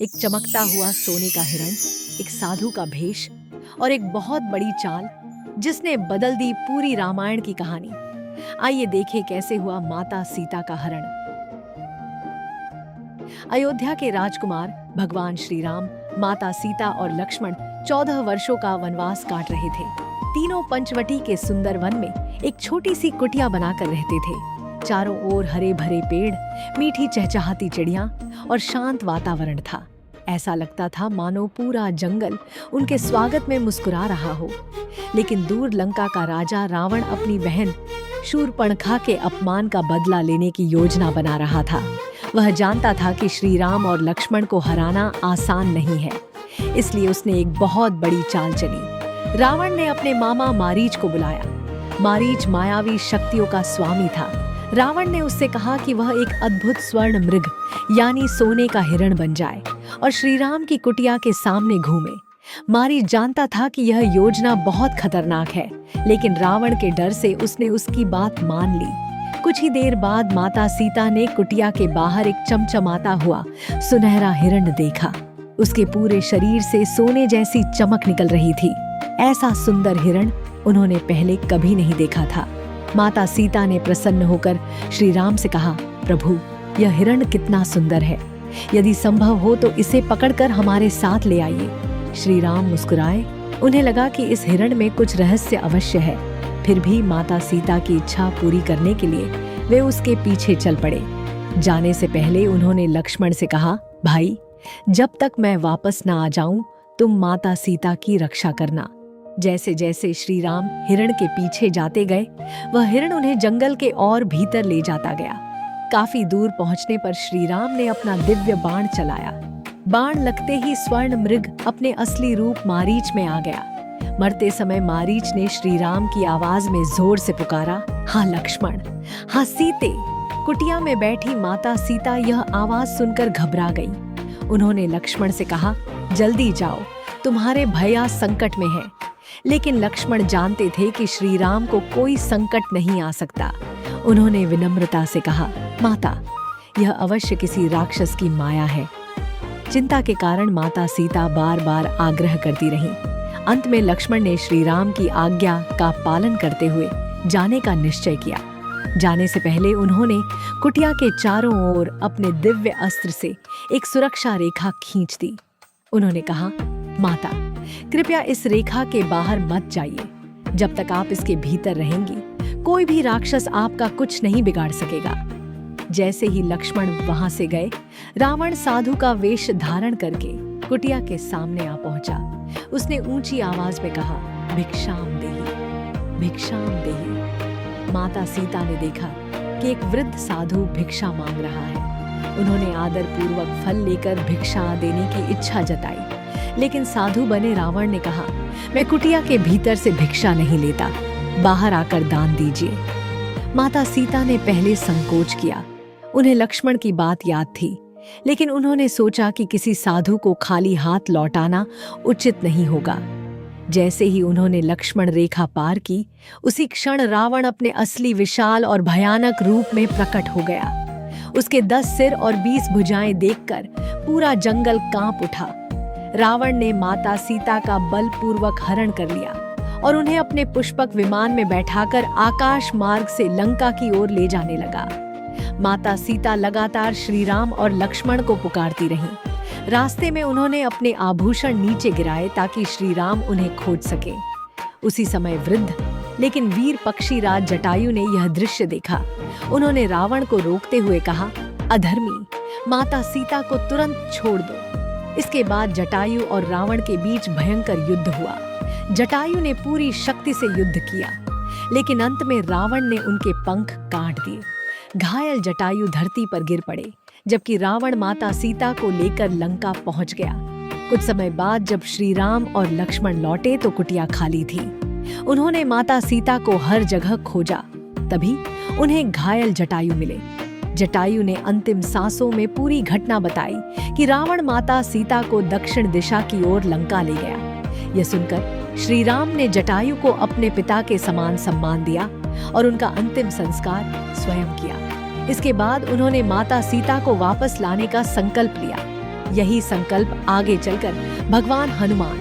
एक चमकता हुआ सोने का हिरण, एक साधु का भेष और एक बहुत बड़ी चाल जिसने बदल दी पूरी रामायण की कहानी। आइए देखें कैसे हुआ माता सीता का हरण। अयोध्या के राजकुमार भगवान श्री राम, माता सीता और लक्ष्मण 14 वर्षों का वनवास काट रहे थे। तीनों पंचवटी के सुंदर वन में एक छोटी सी कुटिया बनाकर रहते थे। चारों ओर हरे भरे पेड़, मीठी चहचहाती चिड़ियां और शांत वातावरण था। ऐसा लगता था मानो पूरा जंगल उनके स्वागत में मुस्कुरा रहा हो। लेकिन दूर लंका का राजा रावण अपनी बहन शूर्पणखा के अपमान का बदला लेने की योजना बना रहा था। वह जानता था कि श्री राम और लक्ष्मण को हराना आसान नहीं है, इसलिए उसने एक बहुत बड़ी चाल चली। रावण ने अपने मामा मारीच को बुलाया। मारीच मायावी शक्तियों का स्वामी था। रावण ने उससे कहा कि वह एक अद्भुत स्वर्ण मृग यानी सोने का हिरण बन जाए और श्री राम की कुटिया के सामने घूमे। मारीच जानता था कि यह योजना बहुत खतरनाक है, लेकिन रावण के डर से उसने उसकी बात मान ली। कुछ ही देर बाद माता सीता ने कुटिया के बाहर एक चमचमाता हुआ सुनहरा हिरण देखा। उसके पूरे शरीर से सोने जैसी चमक निकल रही थी। ऐसा सुंदर हिरण उन्होंने पहले कभी नहीं देखा था। माता सीता ने प्रसन्न होकर श्री राम से कहा, प्रभु, यह हिरण कितना सुंदर है। यदि संभव हो तो इसे पकड़कर हमारे साथ ले आइए। श्री राम मुस्कुराए। उन्हें लगा कि इस हिरण में कुछ रहस्य अवश्य है। फिर भी माता सीता की इच्छा पूरी करने के लिए वे उसके पीछे चल पड़े। जाने से पहले उन्होंने लक्ष्मण से कहा, भाई, जब तक मैं वापस ना आ जाऊं तुम माता सीता की रक्षा करना। जैसे जैसे श्री राम हिरण के पीछे जाते गए, वह हिरण उन्हें जंगल के और भीतर ले जाता गया। काफी दूर पहुंचने पर श्री राम ने अपना दिव्य बाण चलाया। बाण लगते ही स्वर्ण मृग अपने असली रूप मारीच में आ गया। मरते समय मारीच ने श्री राम की आवाज में जोर से पुकारा, हाँ लक्ष्मण, हाँ सीते। कुटिया में बैठी माता सीता यह आवाज सुनकर घबरा गई। उन्होंने लक्ष्मण से कहा, जल्दी जाओ, तुम्हारे भैया संकट में हैं। लेकिन लक्ष्मण जानते थे कि श्री राम को कोई संकट नहीं आ सकता। उन्होंने विनम्रता से कहा, माता, यह अवश्य किसी राक्षस की माया है। चिंता के कारण माता सीता बार बार आग्रह करती रहीं। अंत में लक्ष्मण ने श्री राम की आज्ञा का पालन करते हुए जाने का निश्चय किया। जाने से पहले उन्होंने कुटिया के चारों ओर अपने दिव्य अस्त्र से एक सुरक्षा रेखा खींच दी। उन्होंने कहा, माता, कृपया इस रेखा के बाहर मत जाइए। जब तक आप इसके भीतर रहेंगी, कोई भी राक्षस आपका कुछ नहीं बिगाड़ सकेगा। जैसे ही लक्ष्मण वहां से गए, रावण साधु का वेश धारण करके कुटिया के सामने आ पहुंचा। उसने ऊंची आवाज में कहा, भिक्षाम देहि, भिक्षाम देहि। माता सीता ने देखा कि एक वृद्ध साधु भिक्षा मांग रहा है। उन्होंने आदर पूर्वक फल लेकर भिक्षा देने की इच्छा जताई। लेकिन साधु बने रावण ने कहा, मैं कुटिया के भीतर से भिक्षा नहीं लेता, बाहर आकर दान दीजिए। माता सीता ने पहले संकोच किया। उन्हें लक्ष्मण की बात याद थी, लेकिन उन्होंने सोचा कि किसी साधु को खाली हाथ लौटाना उचित नहीं होगा। जैसे ही उन्होंने लक्ष्मण रेखा पार की, उसी क्षण रावण अपने असली विशाल और भयानक रूप में प्रकट हो गया। उसके 10 सिर और 20 भुजाएं देखकर पूरा जंगल कांप उठा। रावण ने माता सीता का बलपूर्वक हरण कर लिया और उन्हें अपने पुष्पक विमान में बैठाकर आकाश मार्ग से लंका की ओर ले जाने लगा। माता सीता लगातार श्री राम और लक्ष्मण को पुकारती रहीं। रास्ते में उन्होंने अपने आभूषण नीचे गिराए ताकि श्री राम उन्हें खोज सके। उसी समय वृद्ध लेकिन वीर पक्षीराज जटायु ने यह दृश्य देखा। उन्होंने रावण को रोकते हुए कहा, अधर्मी, माता सीता को तुरंत छोड़ दो। इसके बाद जटायु और रावण के बीच भयंकर युद्ध हुआ। जटायु ने पूरी शक्ति से युद्ध किया, लेकिन अंत में रावण ने उनके पंख काट दिए। घायल जटायु धरती पर गिर पड़े, जबकि रावण माता सीता को लेकर लंका पहुंच गया। कुछ समय बाद जब श्री राम और लक्ष्मण लौटे तो कुटिया खाली थी। उन्होंने माता सीता को हर जगह खोजा। तभी उन्हें घायल जटायु मिले। जटायु ने अंतिम सांसों में पूरी घटना बताई कि रावण माता सीता को दक्षिण दिशा की ओर लंका ले गया। यह सुनकर श्री राम ने जटायु को अपने पिता के समान सम्मान दिया और उनका अंतिम संस्कार स्वयं किया। इसके बाद उन्होंने माता सीता को वापस लाने का संकल्प लिया। यही संकल्प आगे चलकर भगवान हनुमान,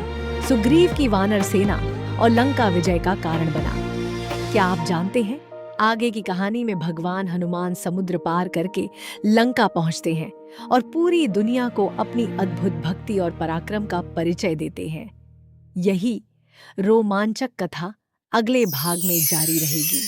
सुग्रीव की वानर सेना और लंका विजय का कारण बना। क्या आप जानते हैं, आगे की कहानी में भगवान हनुमान समुद्र पार करके लंका पहुंचते हैं और पूरी दुनिया को अपनी अद्भुत भक्ति और पराक्रम का परिचय देते हैं। यही रोमांचक कथा अगले भाग में जारी रहेगी।